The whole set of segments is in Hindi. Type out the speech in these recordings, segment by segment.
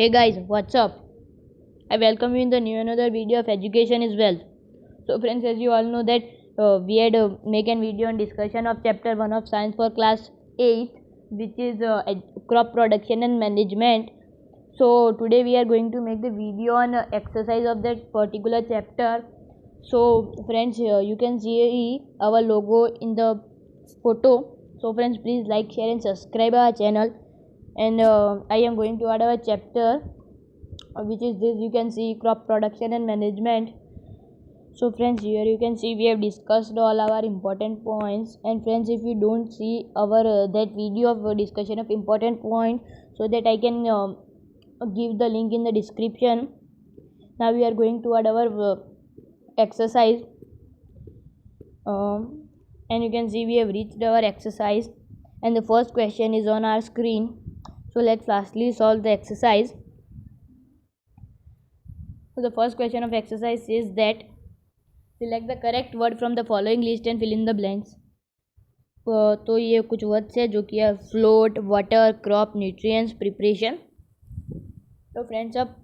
Hey guys, what's up? I welcome you in the new another video of Education is Wealth. So friends, as you all know that we had make a video on discussion of chapter 1 of science for class 8, which is crop production and management. So today we are going to make the video on exercise of that particular chapter. So friends, you can see our logo in the photo. So friends, please like, share and subscribe our channel. And I am going to add our chapter which is this. You can see crop production and management. So friends, here you can see we have discussed all our important points. And friends, if you don't see our that video of discussion of important point, so that I can give the link in the description. Now we are going to add our exercise, and you can see we have reached our exercise, and the first question is on our screen. So let's lastly solve the exercise. So the first question of exercise is that select the correct word from the following list and fill in the blanks. तो ये कुछ वर्ड्स है जो कि है float, water, crop, nutrients, preparation. तो फ्रेंड्स, अब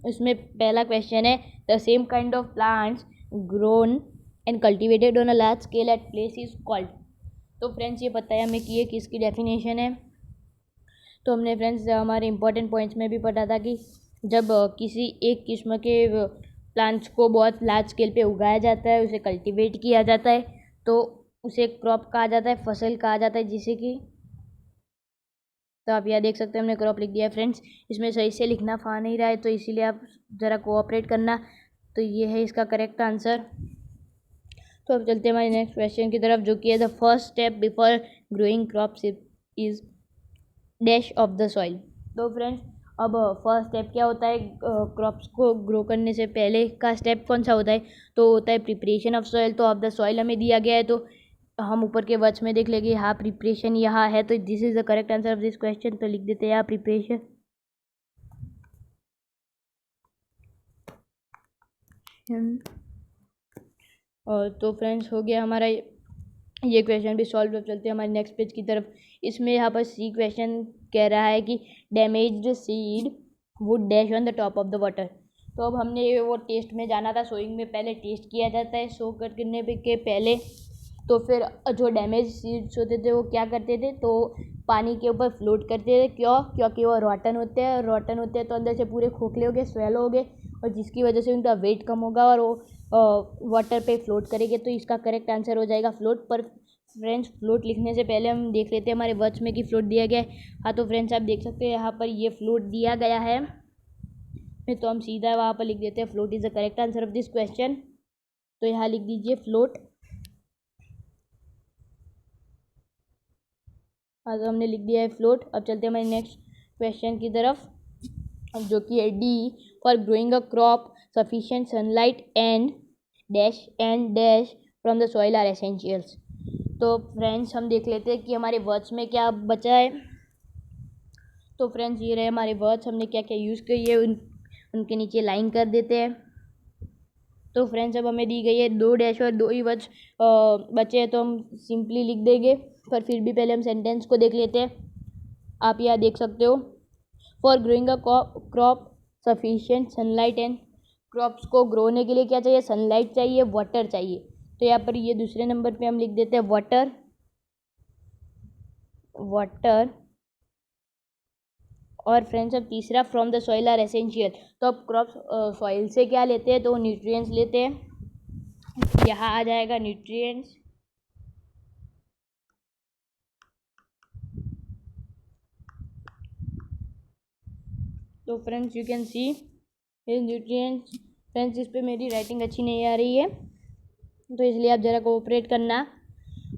इसमें पहला क्वेश्चन है the same kind of plants grown and cultivated on a large scale at place is called. तो फ्रेंड्स, ये पता है हमें कि ये किसकी डेफिनेशन है. तो हमने फ्रेंड्स हमारे इंपॉर्टेंट पॉइंट्स में भी पढ़ा था कि जब किसी एक किस्म के प्लांट्स को बहुत लार्ज स्केल पे उगाया जाता है, उसे कल्टीवेट किया जाता है, तो उसे क्रॉप कहा जाता है, फसल कहा जाता है, जिसे कि तो आप यहाँ देख सकते हैं हमने क्रॉप लिख दिया है. फ्रेंड्स, इसमें सही से लिखना आ नहीं रहा है, तो इसीलिए आप ज़रा कोऑपरेट करना. तो ये है इसका करेक्ट आंसर. तो अब चलते हैं हमारे नेक्स्ट क्वेश्चन की तरफ, जो कि है the first step before growing crops is dash of the soil. तो फ्रेंड्स, अब फर्स्ट स्टेप क्या होता है क्रॉप्स को ग्रो करने से पहले का स्टेप कौन सा होता है? तो होता है प्रिपरेशन ऑफ सॉइल. तो ऑफ द सॉइल हमें दिया गया है, तो हम ऊपर के वर्ड्स में देख लेंगे. हाँ, प्रिपरेशन यहाँ है, तो this is the correct answer of this question. तो लिख देते हैं यहाँ प्रिपरेशन. और तो फ्रेंड्स, हो गया हमारा ये क्वेश्चन भी सॉल्व. अब चलते हैं हमारे नेक्स्ट पेज की तरफ. इसमें यहाँ पर सी क्वेश्चन कह रहा है कि damaged seed would dash on the top of the water. तो अब हमने वो टेस्ट में जाना था. सोइंग में पहले टेस्ट किया जाता है सो करने के पहले. तो फिर जो डैमेज सीड्स होते थे वो क्या करते थे? तो पानी के ऊपर फ्लोट करते थे. क्यों? क्योंकि वो रॉटन होते हैं. रॉटन होते हैं तो अंदर से पूरे खोखले हो गए, स्वेलो हो गए, और जिसकी वजह से उनका वेट कम होगा और वो वाटर पे फ्लोट करेंगे. तो इसका करेक्ट आंसर हो जाएगा फ्लोट. पर फ्रेंड्स, फ्लोट लिखने से पहले हम देख लेते हैं हमारे वर्ड्स में कि फ्लोट दिया गया है. हाँ, तो फ्रेंड्स आप देख सकते हैं यहाँ पर ये फ्लोट दिया गया है. तो हम सीधा वहाँ पर लिख देते हैं float is the correct answer of this question. तो यहाँ लिख दीजिए फ्लोट. हाँ, तो हमने लिख दिया है फ्लोट. अब चलते हैं हमारे नेक्स्ट क्वेश्चन की तरफ, जो कि है the for growing a crop sufficient sunlight and dash from the soil are essentials. तो फ्रेंड्स, हम देख लेते हैं कि हमारे वर्ड्स में क्या बचा है. तो फ्रेंड्स, ये रहे हमारे वर्ड्स. हमने क्या क्या यूज़ किए है उनके नीचे लाइन कर देते हैं. तो फ्रेंड्स, अब हमें दी गई है 2 डैश और 2 ही वर्ड्स बचे हैं, तो हम सिंपली लिख देंगे. पर फिर भी पहले हम सेंटेंस को देख लेते हैं. आप यहाँ देख सकते हो for growing a crop sufficient sunlight and. Crops को ग्रो होने के लिए क्या चाहिए? सनलाइट चाहिए, वाटर चाहिए. तो यहाँ पर ये दूसरे नंबर पे हम लिख देते हैं वाटर. और फ्रेंड्स, अब तीसरा from the soil are essential. तो अब क्रॉप्स सॉइल से क्या लेते हैं? तो न्यूट्रिएंट्स लेते हैं. यहाँ आ जाएगा न्यूट्रिएंट्स. तो friends, you can see nutrients. Friends, इस पर मेरी राइटिंग अच्छी नहीं आ रही है, तो इसलिए आप ज़रा कोऑपरेट करना.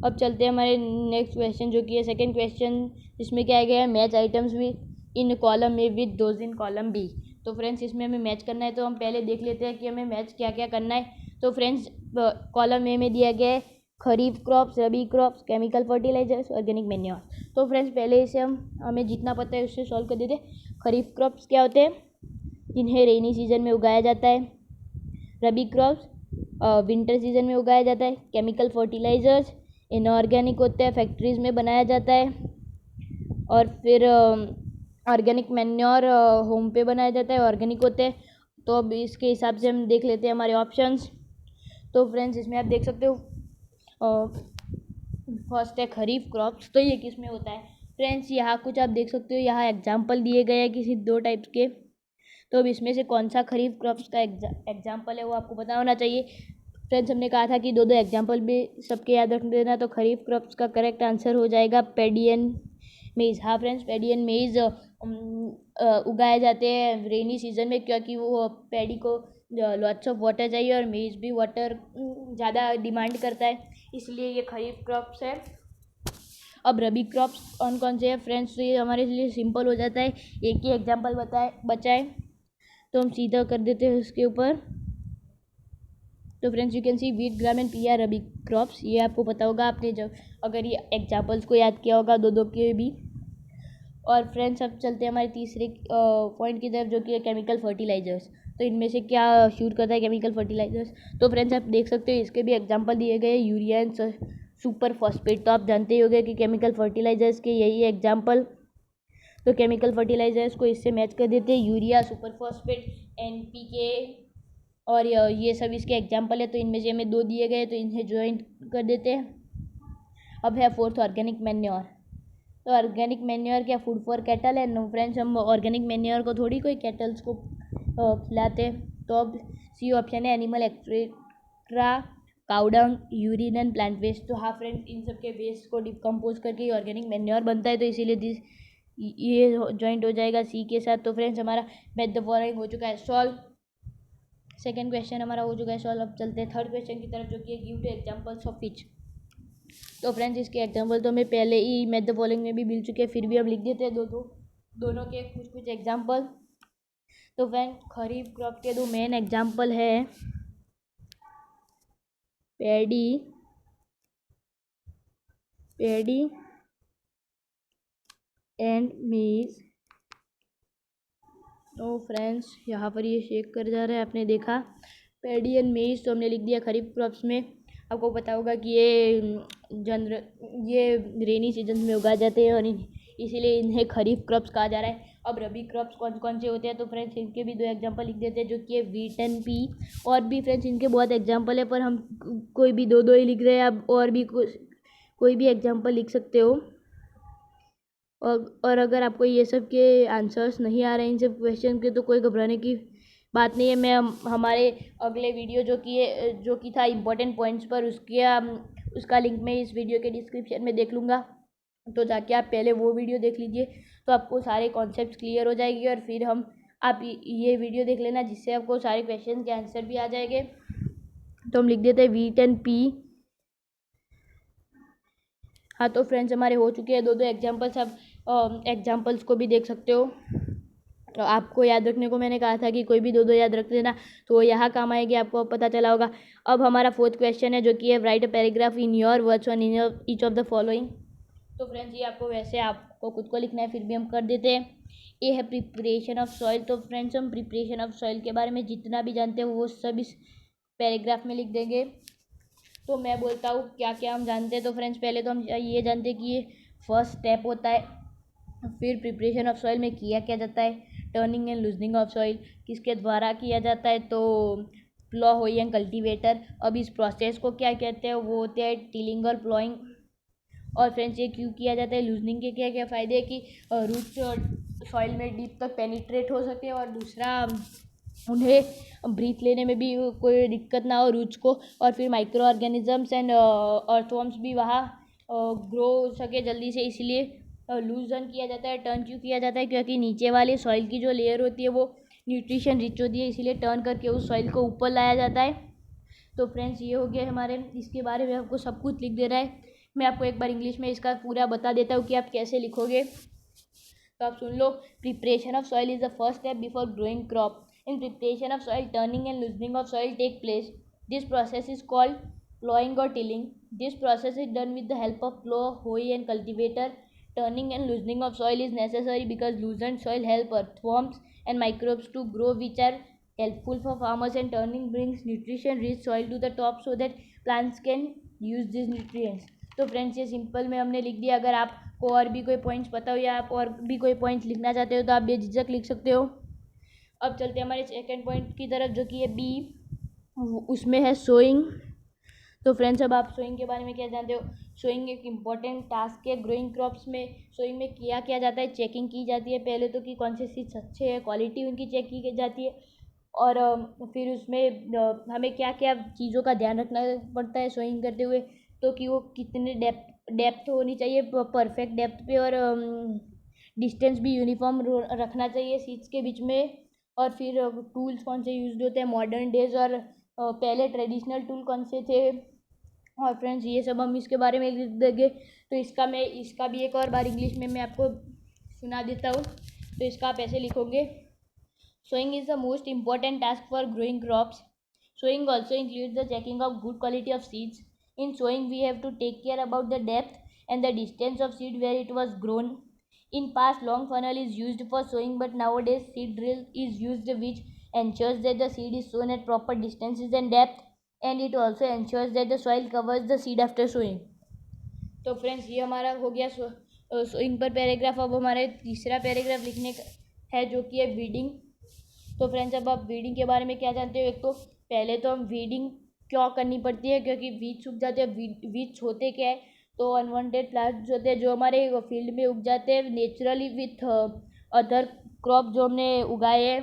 अब चलते हैं हमारे नेक्स्ट क्वेश्चन, जो कि है सेकंड क्वेश्चन. इसमें क्या गया है? Match items with in column A with those in column B. तो फ्रेंड्स, इसमें हमें मैच करना है, तो हम पहले देख लेते हैं कि हमें मैच क्या क्या करना है. तो फ्रेंड्स, कॉलम ए में दिया गया है kharif crops, rabi crops, chemical fertilisers, organic manure. तो फ्रेंड्स, पहले इसे हमें जितना पता है उससे सॉल्व कर देते. खरीफ क्रॉप्स क्या होते हैं? जिन्हें रेनी सीजन में उगाया जाता है. रबी क्रॉप्स विंटर सीजन में उगाया जाता है. केमिकल फर्टिलाइजर्स इनऑर्गेनिक होते हैं, फैक्ट्रीज में बनाया जाता है. और फिर ऑर्गेनिक मैन्योर होम पे बनाया जाता है, ऑर्गेनिक होते हैं। तो अब इसके हिसाब से हम देख लेते हैं हमारे ऑप्शंस। तो फ्रेंड्स इसमें आप देख सकते हो फर्स्ट है खरीफ क्रॉप्स। तो ये किस में होता है फ्रेंड्स, यहाँ कुछ आप देख सकते हो, यहाँ एग्जाम्पल दिए गए हैं किसी 2 टाइप्स के। तो अब इसमें से कौन सा खरीफ क्रॉप्स का एग्जाम्पल है वो आपको पता होना चाहिए। फ्रेंड्स हमने कहा था कि 2 एग्जाम्पल भी सबके याद रख देना। तो खरीफ क्रॉप्स का करेक्ट आंसर हो जाएगा पैडी एंड मेज़। हाँ फ्रेंड्स, पैडी एंड मेज़ उगाए जाते हैं रेनी सीजन में, क्योंकि वो पैडी को लॉट्स ऑफ वाटर चाहिए और मेज़ भी वाटर ज़्यादा डिमांड करता है, इसलिए ये खरीफ क्रॉप्स है। अब रबी क्रॉप्स कौन कौन से हैं फ्रेंड्स, तो ये हमारे लिए सिंपल हो जाता है, एक ही एग्जाम्पल बचा है तो हम सीधा कर देते हैं उसके ऊपर। तो friends you can see wheat gram and P R rabi crops. ये आपको पता होगा, आपने जब अगर ये एग्जाम्पल्स को याद किया होगा 2 के भी। और फ्रेंड्स अब चलते हैं हमारे तीसरे पॉइंट की तरफ, जो कि है केमिकल फर्टिलाइजर्स। तो इनमें से क्या शूट करता है केमिकल फर्टिलाइजर्स। तो फ्रेंड्स आप देख सकते हो इसके भी एग्जाम्पल दिए गए, यूरिया एंड सुपर फॉस्फेट। तो आप जानते ही होंगे कि केमिकल फर्टिलाइजर्स के यही एग्जाम्पल। तो केमिकल फर्टिलाइजर्स को इससे मैच कर देते हैं, यूरिया, सुपर फॉस्फेट, NPK और ये सब इसके एग्जाम्पल है। तो इनमें से हमें 2 दिए गए, तो इन्हें ज्वाइन कर देते हैं। अब है फोर्थ ऑर्गेनिक मैन्योर। तो ऑर्गेनिक मैन्योर क्या फूड फॉर कैटल है? नो फ्रेंड्स, हम ऑर्गेनिक मैन्योर को थोड़ी कोई कैटल्स को खिलाते हैं। तो अब सी ऑप्शन है animal excreta, cow dung, urine and plant waste. तो हाँ फ्रेंड्स, इन सब के वेस्ट को डिकम्पोज करके ऑर्गेनिक मैन्योर बनता है, तो इसीलिए ये जॉइंट हो जाएगा सी के साथ। तो फ्रेंड्स हमारा मैथ द फॉलोइंग हो चुका है सॉल्व। सेकेंड क्वेश्चन हमारा हो चुका है सॉल्व। अब चलते हैं थर्ड क्वेश्चन की तरफ, जो कि give two examples of which. तो फ्रेंड्स इसके एग्जाम्पल तो हमें पहले ही मैथ द फॉलोइंग में भी मिल चुके हैं, फिर भी हम लिख देते हैं दोनों के कुछ एग्जाम्पल। तो फ्रेंड खरीफ क्रॉप के 2 मेन एग्जाम्पल है पैडी एंड मेज। तो फ्रेंड्स यहाँ पर ये शेक कर जा रहा है, आपने देखा पैडी एंड मेज। तो हमने लिख दिया खरीफ क्रॉप्स में। आपको पता होगा कि ये रेनी सीजन में उगाए जाते हैं और इसीलिए इन्हें खरीफ क्रॉप्स कहा जा रहा है। अब रबी क्रॉप्स कौन कौन से होते हैं, तो फ्रेंड्स इनके भी 2 एग्जांपल लिख देते हैं, जो कि है वीट एंड पी। और भी फ्रेंड्स इनके बहुत एग्जांपल है, पर हम कोई भी 2 ही लिख रहे हैं। अब और भी कोई भी एग्जांपल लिख सकते हो। और अगर आपको ये सब के आंसर्स नहीं आ रहे हैं इन सब क्वेश्चन के, तो कोई घबराने की बात नहीं है। मैं हमारे अगले वीडियो जो कि था इम्पोर्टेंट पॉइंट्स पर, उसका लिंक मैं इस वीडियो के डिस्क्रिप्शन में देख लूँगा। तो जाके आप पहले वो वीडियो देख लीजिए, तो आपको सारे कॉन्सेप्ट्स क्लियर हो जाएगी। और फिर आप ये वीडियो देख लेना, जिससे आपको सारे क्वेश्चन के आंसर भी आ जाएंगे। तो हम लिख देते हैं वीट एंड पी। हाँ तो फ्रेंड्स हमारे हो चुके हैं 2 एग्जाम्पल्स। आप एग्जाम्पल्स को भी देख सकते हो। तो आपको याद रखने को मैंने कहा था कि कोई भी 2 याद रख लेना, तो यहाँ काम आएगी, आपको पता चला होगा। अब हमारा 4th क्वेश्चन है, जो कि है right a paragraph in your words on each of the following. तो फ्रेंड्स ये आपको खुद को लिखना है, फिर भी हम कर देते हैं। ए है प्रिपरेशन ऑफ सॉइल। तो फ्रेंड्स हम प्रिपरेशन ऑफ सॉइल के बारे में जितना भी जानते हैं वो सब इस पैराग्राफ में लिख देंगे। तो मैं बोलता हूँ क्या क्या हम जानते हैं। तो फ्रेंड्स पहले तो हम ये जानते हैं कि ये फर्स्ट स्टेप होता है। फिर प्रिपरेशन ऑफ सॉइल में किया क्या जाता है, turning and loosening of soil किसके द्वारा किया जाता है, तो प्लॉ होई एंड कल्टीवेटर। अब इस प्रोसेस को क्या कहते हैं, वो होते हैं टिलिंग और प्लॉइंग। और फ्रेंड्स ये क्यों किया जाता है, लूजनिंग के क्या क्या फ़ायदे हैं कि रूट सॉइल में डीप तक पेनिट्रेट हो सके, और दूसरा उन्हें ब्रीथ लेने में भी कोई दिक्कत ना हो रूट्स को। और फिर माइक्रो ऑर्गेनिजम्स एंड अर्थवर्म्स भी वहाँ ग्रो हो सके जल्दी से, इसलिए लूजन किया जाता है। टर्न क्यों किया जाता है, क्योंकि नीचे वाली सॉइल की जो लेयर होती है वो न्यूट्रिशन रिच होती है, इसीलिए टर्न करके उस सॉइल को ऊपर लाया जाता है। तो फ्रेंड्स ये हो गया हमारे, इसके बारे में आपको सब कुछ लिख दे रहा है। मैं आपको एक बार इंग्लिश में इसका पूरा बता देता हूँ कि आप कैसे लिखोगे। तो आप सुन लो। Preparation of soil is the first step before growing crop. In preparation of soil turning and loosening of soil take place. This process is called plowing or tilling. This process is done with the help of plow, hoe and cultivator. Turning and loosening of soil is necessary because loosened soil help earthworms and microbes to grow, which are helpful for farmers, and turning brings nutrition rich soil to the top so that plants can use these nutrients. तो फ्रेंड्स ये सिंपल में हमने लिख दिया। अगर आपको और भी कोई पॉइंट्स पता हो या आप और भी कोई पॉइंट्स लिखना चाहते हो तो आप बेझिझक लिख सकते हो। अब चलते हैं हमारे सेकंड पॉइंट की तरफ, जो कि है बी, उसमें है सोइंग। तो फ्रेंड्स अब आप सोइंग के बारे में क्या जानते हो? सोइंग एक इम्पॉर्टेंट टास्क है ग्रोइंग क्रॉप्स में। सोइंग में किया जाता है, चेकिंग की जाती है पहले तो कि कौन से सीड्स अच्छे हैं, क्वालिटी उनकी चेक की जाती है, और फिर उसमें हमें क्या क्या चीज़ों का ध्यान रखना पड़ता है सोइंग करते हुए। तो कि वो कितने डेप्थ होनी चाहिए, परफेक्ट डेप्थ पे, और डिस्टेंस भी यूनिफॉर्म रखना चाहिए सीड्स के बीच में। और फिर टूल्स कौन से यूज होते हैं मॉडर्न डेज, और पहले ट्रेडिशनल टूल कौन से थे। और फ्रेंड्स ये सब हम इसके बारे में लिख देंगे। तो इसका भी एक और बार इंग्लिश में मैं आपको सुना देता हूँ। तो इसका आप ऐसे लिखोगे: sowing is the most important task for growing crops. Sowing also includes the checking of good quality of seeds. In sowing, we have to take care about the depth and the distance of seed where it was grown. In past, long funnel is used for sowing, but nowadays seed drill is used, which ensures that the seed is sown at proper distances and depth, and it also ensures that the soil covers the seed after sowing. तो फ्रेंड्स ये हमारा हो गया सोइंग पर पैराग्राफ। अब हमारे तीसरा पैराग्राफ लिखने का है, जो कि है वीडिंग। तो फ्रेंड्स अब आप वीडिंग के बारे में क्या जानते हो? एक तो पहले तो हम वीडिंग क्यों करनी पड़ती है, क्योंकि बीज सूख जाते हैं। बीज होते क्या है? तो अनवांटेड प्लांट्स होते हैं जो हमारे फील्ड में उग जाते हैं नेचुरली विथ अदर क्रॉप जो हमने उगाए हैं।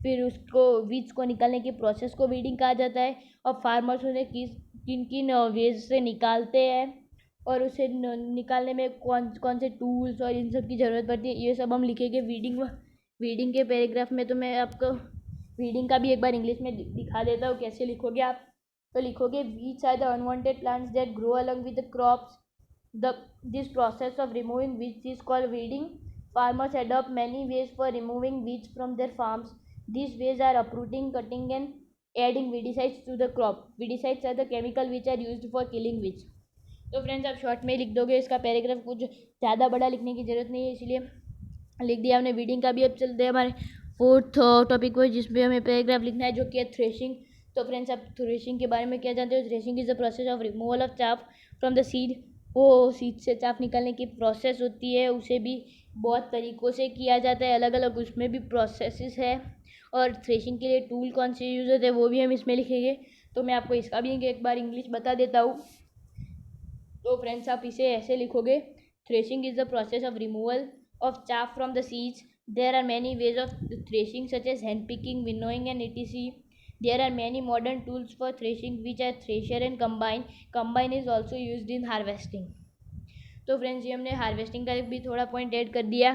फिर उसको बीज को निकालने की प्रोसेस को वीडिंग कहा जाता है। और फार्मर्स उन्हें किन किन वेज से निकालते हैं, और उसे निकालने में कौन कौन से टूल्स और इन सब की ज़रूरत पड़ती है, ये सब हम लिखेंगे वीडिंग के पैराग्राफ में। तो मैं आपको वीडिंग का भी एक बार इंग्लिश में दिखा देता हूँ कैसे लिखोगे आप। तो लिखोगे: weeds are the unwanted plants that grow along with the crops. This process of removing weeds is called weeding. Farmers adopt many ways for removing weeds from their farms. These ways are uprooting, cutting, and adding weedicides to the crop. Weedicides are the chemical which are used for killing weeds. तो फ्रेंड्स आप शॉर्ट में लिख दोगे इसका पैराग्राफ, कुछ ज़्यादा बड़ा लिखने की ज़रूरत नहीं है, इसलिए लिख दिया हमने वीडिंग का भी। अब चलते हैं हमारे फोर्थ टॉपिक पर, जिसमें हमें पैराग्राफ लिखना है, जो कि है थ्रेशिंग। तो फ्रेंड्स आप थ्रेशिंग के बारे में क्या जानते हो? Threshing is the process of removal of chaff from the seed. वो सीड से चाफ निकालने की प्रोसेस होती है, उसे भी बहुत तरीक़ों से किया जाता है, अलग अलग उसमें भी प्रोसेसेस है। और थ्रेशिंग के लिए टूल कौन से यूज़ होते हैं वो भी हम इसमें लिखेंगे। तो मैं आपको इसका भी एक बार इंग्लिश बता देता हूँ। तो फ्रेंड्स आप इसे ऐसे लिखोगे: threshing is the process of removal of chaff from the seeds. There are many ways of threshing such as hand picking, winnowing, and etc. There are many modern tools for threshing which are thresher and combine. Combine is also used in harvesting. तो फ्रेंड्स ये हमने हार्वेस्टिंग का भी थोड़ा पॉइंट ऐड कर दिया।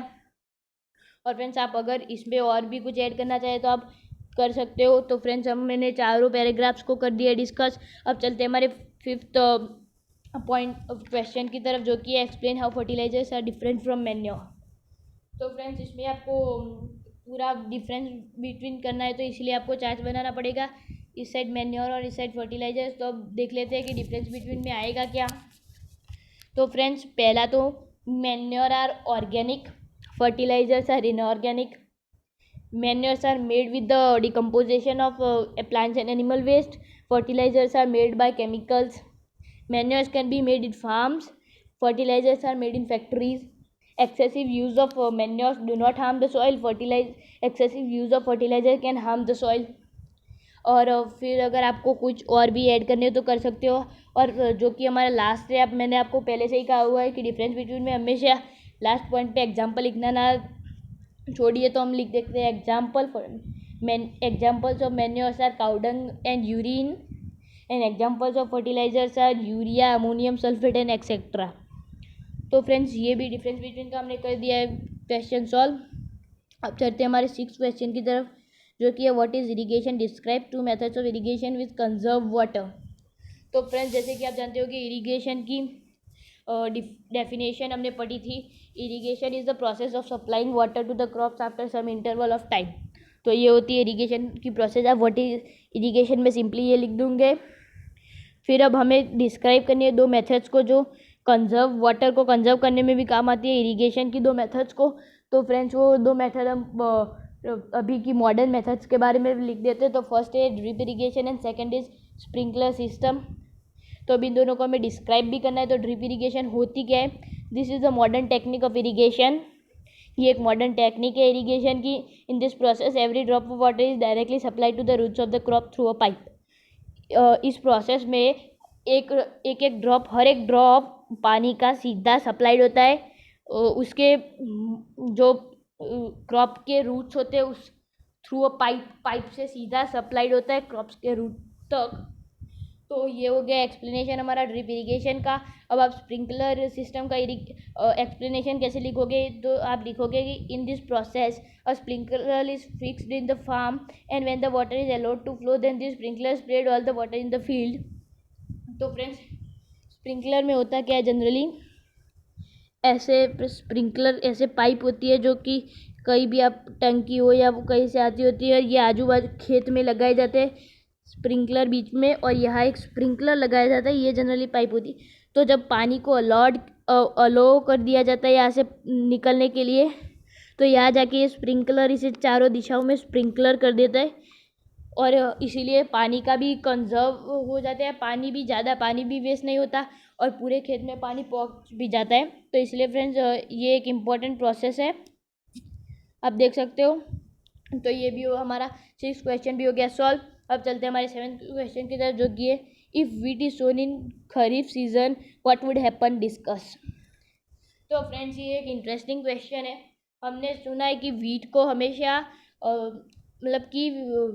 और फ्रेंड्स आप अगर इसमें और भी कुछ ऐड करना चाहे तो आप कर सकते हो। तो फ्रेंड्स मैंने चारों पैराग्राफ्स को कर दिया डिस्कस। अब चलते हैं हमारे फिफ्थ पॉइंट क्वेश्चन की तरफ, जो कि explain how fertilisers are different from manure. तो फ्रेंड्स इसमें आपको पूरा डिफरेंस बिटवीन करना है, तो इसलिए आपको चार्ट बनाना पड़ेगा, इस साइड मैन्योर और इस साइड फर्टिलाइजर्स। तो अब देख लेते हैं कि डिफरेंस बिटवीन में आएगा क्या। तो फ्रेंड्स पहला तो manure are organic, fertilisers are inorganic. Manures are made with the decomposition of plants and animal waste. Fertilizers are made by chemicals. Manures can be made in farms. Fertilizers are made in factories. Excessive use of manures do not harm the soil. Excessive use of fertilizer can harm the soil. और फिर अगर आपको कुछ और भी ऐड करने हो तो कर सकते हो. और जो कि हमारा लास्ट है, अब मैंने आपको पहले से ही कहा हुआ है कि डिफरेंस बिटवीन में हमेशा लास्ट पॉइंट पे एग्जांपल लिखना ना छोड़िए, तो हम लिख देते हैं examples of manures are cow dung and urine, and examples of fertilisers are urea, ammonium sulphate and etcetera. तो फ्रेंड्स ये भी डिफरेंस बिटवीन का हमने कर दिया है क्वेश्चन सॉल्व. अब चलते हैं हमारे 6th क्वेश्चन की तरफ, जो कि है what is irrigation, describe 2 methods of irrigation with conserve water. तो फ्रेंड्स जैसे कि आप जानते हो कि इरिगेशन की डेफिनेशन हमने पढ़ी थी. Irrigation is the process of supplying water to the crops after some interval of time. तो ये होती है इरिगेशन की प्रोसेस. अब व्हाट इज इरिगेशन में सिंपली ये लिख दूंगे. फिर अब हमें डिस्क्राइब करनी है 2 मेथड्स को जो कंजर्व वाटर को कंजर्व करने में भी काम आती है, इरिगेशन की 2 मेथड्स को. तो फ्रेंड्स वो 2 मेथड हम अभी की मॉडर्न मेथड्स के बारे में लिख देते हैं. तो फर्स्ट है drip irrigation and second is sprinkler system. तो अब इन दोनों को हमें डिस्क्राइब भी करना है। तो ड्रिप इरीगेशन होती क्या है? This is the modern technique of irrigation. ये एक मॉडर्न टेक्निक है इरीगेशन की। In this process every drop of water is directly supply to the roots of the crop through a pipe. इस प्रोसेस में एक एक ड्रॉप, हर एक ड्रॉप पानी का सीधा सप्लाइड होता है उसके जो क्रॉप के रूट्स होते हैं उस थ्रू अ पाइप से सीधा सप्लाइड होता है क्रॉप्स के रूट तक। तो ये हो गया एक्सप्लेनेशन हमारा ड्रिप इरीगेशन का। अब आप स्प्रिंकलर सिस्टम का एक्सप्लेनेशन कैसे लिखोगे? तो आप लिखोगे कि in this process a sprinkler is fixed in the farm and when the water is allowed to flow then this sprinkler spread all the water in the field. तो फ्रेंड्स स्प्रिंकलर में होता क्या है? जनरली ऐसे स्प्रिंकलर ऐसे पाइप होती है जो कि कहीं भी आप टंकी हो या वो कहीं से आती होती है, ये आजू बाजू खेत में लगाए जाते हैं स्प्रिंकलर बीच में, और यहाँ एक स्प्रिंकलर लगाया जाता है। ये जनरली पाइप होती है। तो जब पानी को अलो कर दिया जाता है यहाँ से निकलने के लिए, तो यहाँ जाके ये स्प्रिंकलर इसे चारों दिशाओं में स्प्रिंकलर कर देता है और इसीलिए पानी का भी कंजर्व हो जाता है, पानी भी ज़्यादा पानी भी वेस्ट नहीं होता और पूरे खेत में पानी पहुँच भी जाता है। तो इसलिए फ्रेंड्स ये एक इम्पॉर्टेंट प्रोसेस है, आप देख सकते हो। तो ये भी हो हमारा 6th क्वेश्चन भी हो गया सॉल्व। अब चलते हैं हमारे 7th क्वेश्चन की तरफ, जो कि है if wheat is sown in kharif season what would happen, discuss. तो फ्रेंड्स ये एक इंटरेस्टिंग क्वेश्चन है। हमने सुना है कि वीट को हमेशा मतलब कि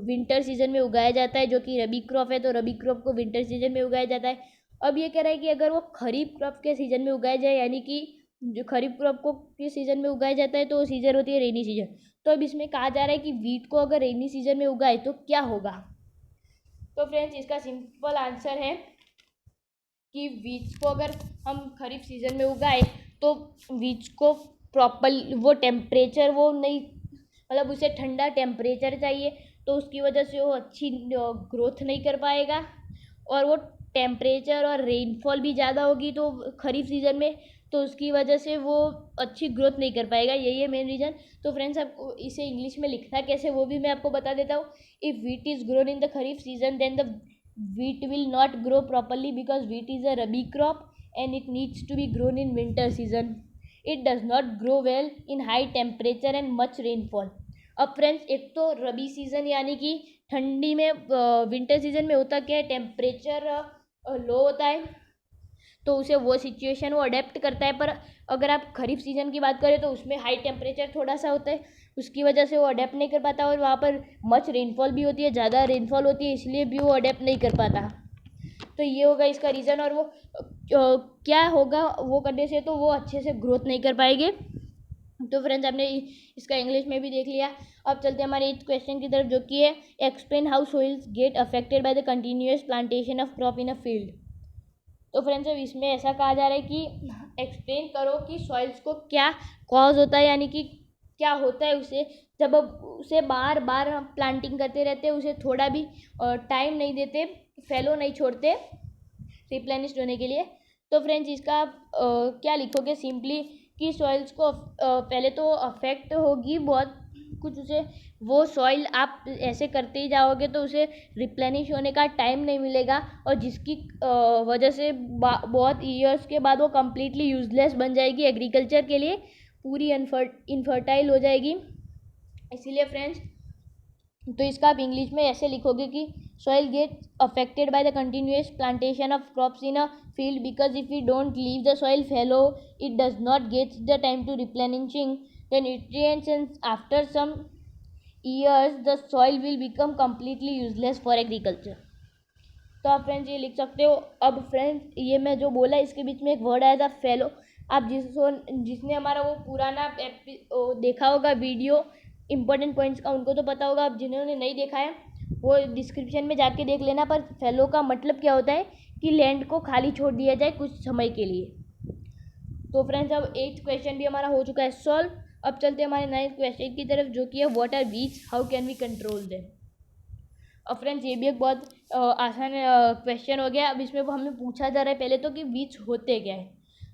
विंटर सीजन में उगाया जाता है, जो कि रबी क्रॉप है, तो रबी क्रॉप को विंटर सीजन में उगाया जाता है। अब ये कह रहा है कि अगर वो खरीफ क्रॉप के सीजन में उगाया जाए, यानी कि जो खरीफ क्रॉप को किस सीजन में उगाया जाता है, तो वो सीजन होती है रेनी सीजन। तो अब इसमें कहा जा रहा है कि वीट को अगर रेनी सीजन में उगाए तो क्या होगा। तो फ्रेंड्स इसका सिंपल आंसर है कि वीट को अगर हम खरीफ सीजन में उगाए तो वीट को प्रॉपर वो टेम्परेचर वो नहीं, मतलब उसे ठंडा टेम्परेचर चाहिए, तो उसकी वजह से वो अच्छी ग्रोथ नहीं कर पाएगा, और वो टेम्परेचर और रेनफॉल भी ज़्यादा होगी तो खरीफ सीज़न में, तो उसकी वजह से वो अच्छी ग्रोथ नहीं कर पाएगा। यही है मेन रीज़न। तो फ्रेंड्स आपको इसे इंग्लिश में लिखना कैसे वो भी मैं आपको बता देता हूँ। If wheat is grown in the kharif season then the wheat will not grow properly because wheat is a rabi crop and it needs to be grown in winter season. It does not grow well in high temperature and much rainfall. अब फ्रेंड्स एक तो रबी सीज़न यानी कि ठंडी में, विंटर सीजन में होता क्या है, टेम्परेचर लो होता है, तो उसे वो सिचुएशन वो अडेप्ट करता है। पर अगर आप खरीफ सीजन की बात करें तो उसमें हाई टेम्परेचर थोड़ा सा होता है, उसकी वजह से वो अडेप्ट नहीं कर पाता, और वहाँ पर मच रेनफॉल भी होती है, ज़्यादा रेनफॉल होती है, इसलिए भी वो अडेप्ट नहीं कर पाता। तो ये होगा इसका रीज़न, और वो क्या होगा वो करने से, तो वो अच्छे से ग्रोथ नहीं कर पाएंगे। तो फ्रेंड्स आपने इसका इंग्लिश में भी देख लिया। अब चलते हैं हमारे 8th क्वेश्चन की तरफ, जो कि है explain how soils get affected by the continuous plantation of crop in a field. तो फ्रेंड्स अब इसमें ऐसा कहा जा रहा है कि एक्सप्लेन करो कि सॉइल्स को क्या कॉज होता है, यानी कि क्या होता है उसे जब उसे बार बार हम प्लांटिंग करते रहते हैं, उसे थोड़ा भी टाइम नहीं देते, फैलो नहीं छोड़ते रिप्लेनिश होने के लिए। तो फ्रेंड्स इसका क्या लिखोगे सिंपली कि सॉइल्स को पहले तो अफेक्ट होगी बहुत कुछ, उसे वो सॉइल आप ऐसे करते ही जाओगे तो उसे रिप्लेनिश होने का टाइम नहीं मिलेगा, और जिसकी वजह से बहुत ईयर्स के बाद वो कम्प्लीटली यूजलेस बन जाएगी एग्रीकल्चर के लिए, पूरी इनफर्टाइल हो जाएगी। इसीलिए फ्रेंड्स तो इसका आप इंग्लिश में ऐसे लिखोगे कि soil gets affected by the continuous plantation of crops in a field because if we don't leave the soil fallow it does not get the time to replenishing the nutrients, and after some years the soil will become completely useless for agriculture. तो आप फ्रेंड्स ये लिख सकते हो। अब फ्रेंड्स ये मैं जो बोला इसके बीच में एक वर्ड आया था फेलो, आप जिसने हमारा वो पुराना देखा होगा वीडियो इंपॉर्टेंट पॉइंट्स का उनको तो पता होगा, अब जिन्होंने नहीं देखा है वो डिस्क्रिप्शन में जाके देख लेना। पर फेलो का मतलब क्या होता है कि लैंड को खाली छोड़ दिया जाए कुछ समय के लिए। तो फ्रेंड्स अब 8th क्वेश्चन भी हमारा हो चुका है सॉल्व। अब चलते हैं हमारे 9th क्वेश्चन की तरफ, जो कि है what are weeds, how can we control them. अब फ्रेंड्स ये भी एक बहुत आसान क्वेश्चन हो गया। अब इसमें वो हमें पूछा जा रहा है पहले तो कि वीड्स होते क्या है।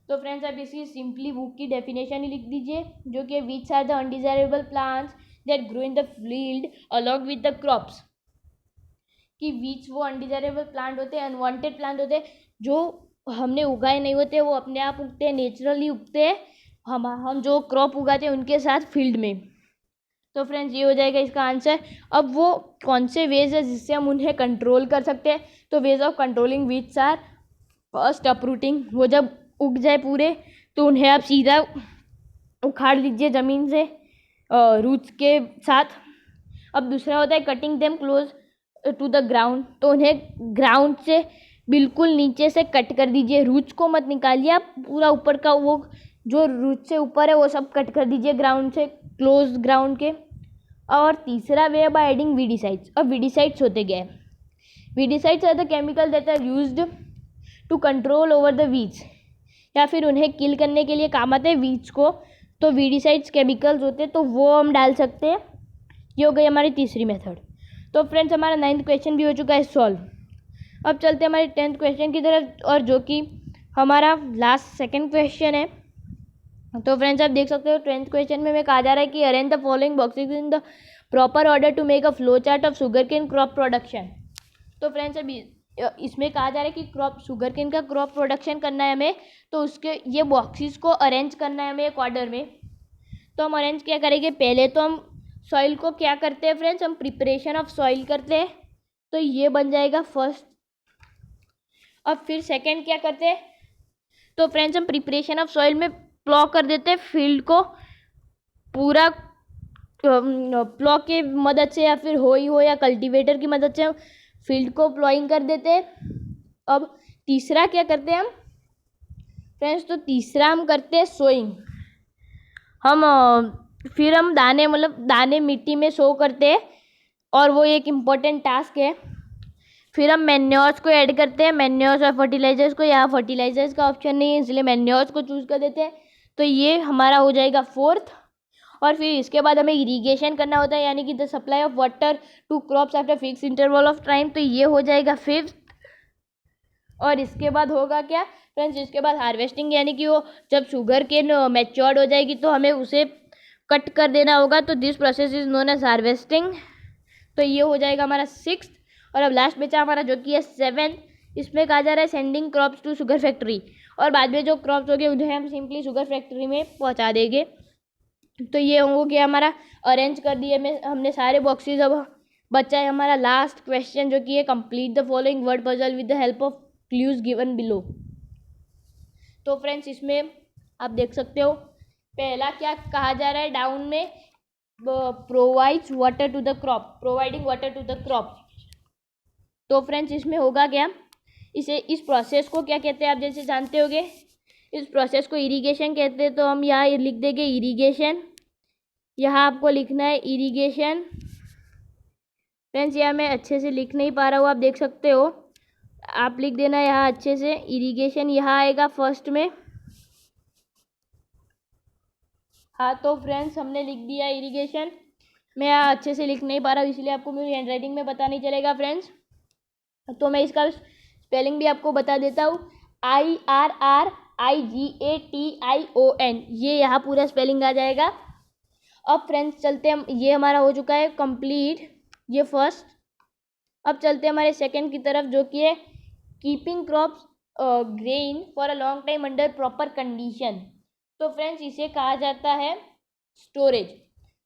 तो फ्रेंड्स आप इसकी सिंपली बुक की डेफिनेशन ही लिख दीजिए, जो कि weeds are the undesirable plants that grow in the field along with the crops. कि वीड्स वो अनडिजायरेबल प्लांट होते हैं, अनवांटेड प्लांट होते हैं जो हमने उगाए नहीं होते वो अपने आप उगते हैं, नेचुरली उगते हैं, हम जो क्रॉप उगाते हैं उनके साथ फील्ड में। तो फ्रेंड्स ये हो जाएगा इसका आंसर। अब वो कौन से वेज है जिससे हम उन्हें कंट्रोल कर सकते हैं? तो ways of controlling weeds are first uprooting, वो जब उग जाए पूरे तो उन्हें आप सीधा उखाड़ लीजिए ज़मीन से रूट्स के साथ। अब दूसरा होता है cutting them close to the ground, तो उन्हें ग्राउंड से बिल्कुल नीचे से कट कर दीजिए, रूट्स को मत निकालिए आप, पूरा ऊपर का वो जो रूट से ऊपर है वो सब कट कर दीजिए ग्राउंड से, क्लोज ग्राउंड के। और तीसरा वे बाय एडिंग वीडिसाइड्स। अब वीडिसाइड्स होते क्या है? Weedicides are the chemical that are used to control over the weeds, या फिर उन्हें किल करने के लिए काम आते हैं वीड्स को, तो वीडिसाइड्स केमिकल्स होते हैं, तो वो हम डाल सकते हैं। ये हो गई हमारी तीसरी मेथड। तो फ्रेंड्स हमारा 9th क्वेश्चन भी हो चुका है सॉल्व। अब चलते हैं हमारे 10th क्वेश्चन की तरफ, और जो कि हमारा लास्ट सेकंड क्वेश्चन है। तो फ्रेंड्स आप देख सकते हो 10th क्वेश्चन में कहा जा रहा है कि arrange the following boxes in the proper order to make a flow chart of sugar cane crop production. तो फ्रेंड्स अभी इसमें कहा जा रहा है कि क्रॉप शुगर केन का क्रॉप प्रोडक्शन करना है हमें, तो उसके ये बॉक्सेस को अरेंज करना है हमें एक ऑर्डर में। तो हम अरेंज क्या करेंगे? पहले तो हम सॉइल को क्या करते हैं फ्रेंड्स, हम प्रिपरेशन ऑफ सॉइल करते हैं, तो ये बन जाएगा फर्स्ट। अब फिर सेकंड क्या करते हैं? तो फ्रेंड्स हम प्रिपरेशन ऑफ सॉइल में प्लॉ कर देते हैं फील्ड को पूरा, प्लॉ के मदद से या फिर हो या कल्टीवेटर की मदद से हम फील्ड को प्लॉइंग कर देते हैं। अब तीसरा क्या करते हैं हम फ्रेंड्स? तो तीसरा हम करते हैं सोइंग। फिर हम दाने दाने मिट्टी में सो करते हैं, और वो एक इम्पॉर्टेंट टास्क है। फिर हम मैन्योर्स को ऐड करते हैं, मैन्योर्स और फर्टिलाइजर्स को। यहाँ फर्टिलाइजर्स का ऑप्शन नहीं है इसलिए मैन्योर्स को चूज़ कर देते हैं। तो ये हमारा हो जाएगा फोर्थ। और फिर इसके बाद हमें इरीगेशन करना होता है, यानी कि the supply of water to crops after fix interval of time, तो ये हो जाएगा फिफ्थ। और इसके बाद होगा क्या फ्रेंड्स? इसके बाद हार्वेस्टिंग, यानी कि वो जब शुगर केन मैच्योर्ड हो जाएगी तो हमें उसे कट कर देना होगा, तो this process is known as harvesting. तो ये हो जाएगा हमारा सिक्स्थ। और अब लास्ट बचा हमारा जो कि है 7th। इसमें कहा जा रहा है sending crops to sugar factory, और बाद में जो क्रॉप्स हो गए उन्हें हम सिंपली शुगर फैक्ट्री में पहुंचा देंगे। तो ये हो गया हमारा अरेंज कर दिए में हमने सारे बॉक्सेस। अब बचा है हमारा लास्ट क्वेश्चन जो कि है complete the following word puzzle with the help of clues given below. तो फ्रेंड्स इसमें आप देख सकते हो पहला क्या कहा जा रहा है डाउन में, provides water to the crop, providing water to the crop. तो फ्रेंड्स इसमें होगा क्या? इस प्रोसेस को क्या कहते हैं आप जैसे जानते होगे, इस प्रोसेस को इरिगेशन कहते हैं। तो हम यहाँ लिख देंगे इरिगेशन, यहाँ आपको लिखना है इरिगेशन। फ्रेंड्स यहाँ मैं अच्छे से लिख नहीं पा रहा हूँ, आप देख सकते हो, आप लिख देना यहाँ अच्छे से इरिगेशन, यहाँ आएगा फर्स्ट में। हाँ तो फ्रेंड्स हमने लिख दिया इरिगेशन। मैं यहाँ अच्छे से लिख नहीं पा रहा हूँ इसलिए आपको मेरी हैंड राइटिंग में पता नहीं चलेगा फ्रेंड्स, तो मैं इसका स्पेलिंग भी आपको बता देता हूँ। IRRIGATION, ये यहाँ पूरा स्पेलिंग आ जाएगा। अब फ्रेंड्स चलते हम, ये हमारा हो चुका है कंप्लीट, ये फर्स्ट। अब चलते हैं हमारे सेकंड की तरफ जो कि है keeping crops grain for a long time under proper condition. तो फ्रेंड्स इसे कहा जाता है स्टोरेज।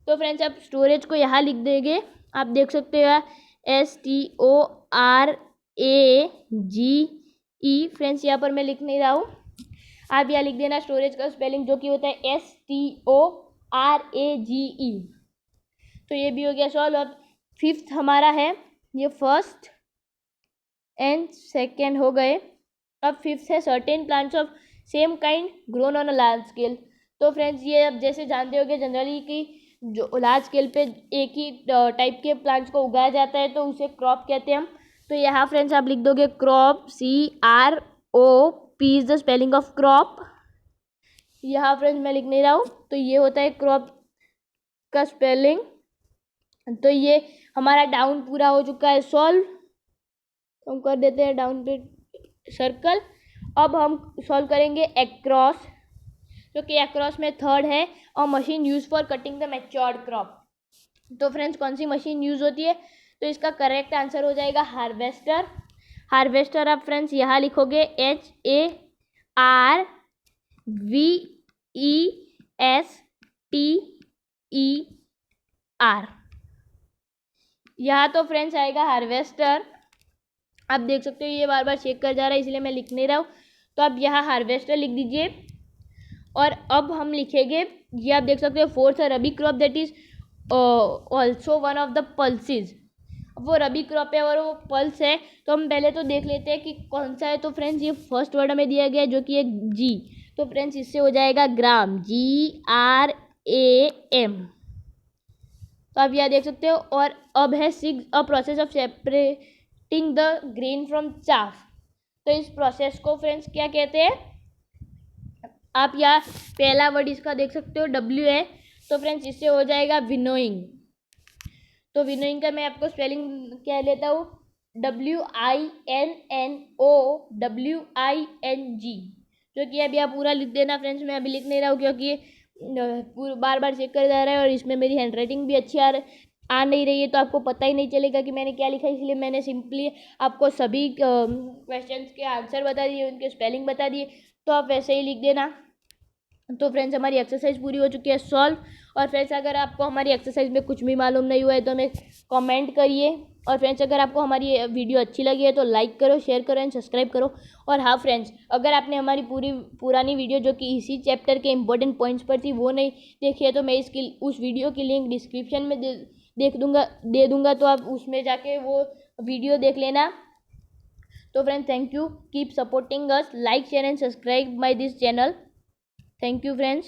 तो फ्रेंड्स आप स्टोरेज को यहाँ लिख देंगे, आप देख सकते हो STORAGE। फ्रेंड्स यहाँ पर मैं लिख नहीं रहा हूँ, आप यहाँ लिख देना स्टोरेज का स्पेलिंग जो कि होता है STORAGE। तो ये भी हो गया सॉल्व। अब फिफ्थ हमारा है, ये फर्स्ट एंड सेकेंड हो गए। अब फिफ्थ है certain plants of same kind grown on a large scale. तो फ्रेंड्स ये अब जैसे जानते होंगे जनरली कि जो लार्ज स्केल पे एक ही टाइप के प्लांट्स को उगाया जाता है तो उसे क्रॉप कहते हैं हम। तो यहाँ फ्रेंड्स आप लिख दोगे crop, CROP is the spelling of crop. यहाँ फ्रेंड्स मैं लिख नहीं रहा हूँ, तो ये होता है क्रॉप का स्पेलिंग। तो ये हमारा डाउन पूरा हो चुका है सॉल्व, हम कर देते हैं डाउन पे सर्कल। अब हम सॉल्व करेंगे एक्रॉस, जो कि एक्रॉस में थर्ड है, और machine use for cutting the matured crop. तो फ्रेंड्स कौन सी मशीन यूज होती है? तो इसका करेक्ट आंसर हो जाएगा हार्वेस्टर। हार्वेस्टर आप फ्रेंड्स यहाँ लिखोगे HARVESTER। यहाँ तो फ्रेंड्स आएगा हार्वेस्टर। आप देख सकते हो ये बार बार चेक कर जा रहा है, इसलिए मैं लिख नहीं रहा हूँ। तो आप यहाँ हार्वेस्टर लिख दीजिए। और अब हम लिखेंगे, ये आप देख सकते हो fourth rabi crop that is also one of the pulses. वो रबी क्रॉप है और वो पल्स है, तो हम पहले तो देख लेते हैं कि कौन सा है। तो फ्रेंड्स ये फर्स्ट वर्ड हमें दिया गया है जो कि एक जी, तो फ्रेंड्स इससे हो जाएगा ग्राम, GRAM। तो आप यहाँ देख सकते हो। और अब है 6 a process of separating the grain from chaff. तो इस प्रोसेस को फ्रेंड्स क्या कहते हैं? आप यहाँ पहला वर्ड इसका देख सकते हो W है, तो फ्रेंड्स इससे हो जाएगा विनोइंग। तो विनोइंग का मैं आपको स्पेलिंग कह लेता हूँ, WINNOWING, जो कि अभी आप पूरा लिख देना फ्रेंड्स। मैं अभी लिख नहीं रहा हूँ क्योंकि बार बार चेक कर जा रहा है और इसमें मेरी हैंड राइटिंग भी अच्छी आ नहीं रही है, तो आपको पता ही नहीं चलेगा कि मैंने क्या लिखा है। इसलिए मैंने सिंपली आपको सभी क्वेश्चंस के आंसर बता दिए, उनके स्पेलिंग बता दिए, तो आप वैसे ही लिख देना। तो फ्रेंड्स हमारी एक्सरसाइज पूरी हो चुकी है सॉल्व। और फ्रेंड्स अगर आपको हमारी एक्सरसाइज में कुछ भी मालूम नहीं हुआ है तो हमें कमेंट करिए। और फ्रेंड्स अगर आपको हमारी वीडियो अच्छी लगी है तो लाइक करो, शेयर करो एंड सब्सक्राइब करो। और हाँ फ्रेंड्स, अगर आपने हमारी पुरानी वीडियो जो कि इसी चैप्टर के इंपॉर्टेंट पॉइंट्स पर थी वो नहीं देखी है, तो मैं उस वीडियो की लिंक डिस्क्रिप्शन में दे दूँगा, तो आप उसमें जाके वो वीडियो देख लेना। तो friends thank you, keep supporting us, like share and subscribe my this channel. Thank you friends.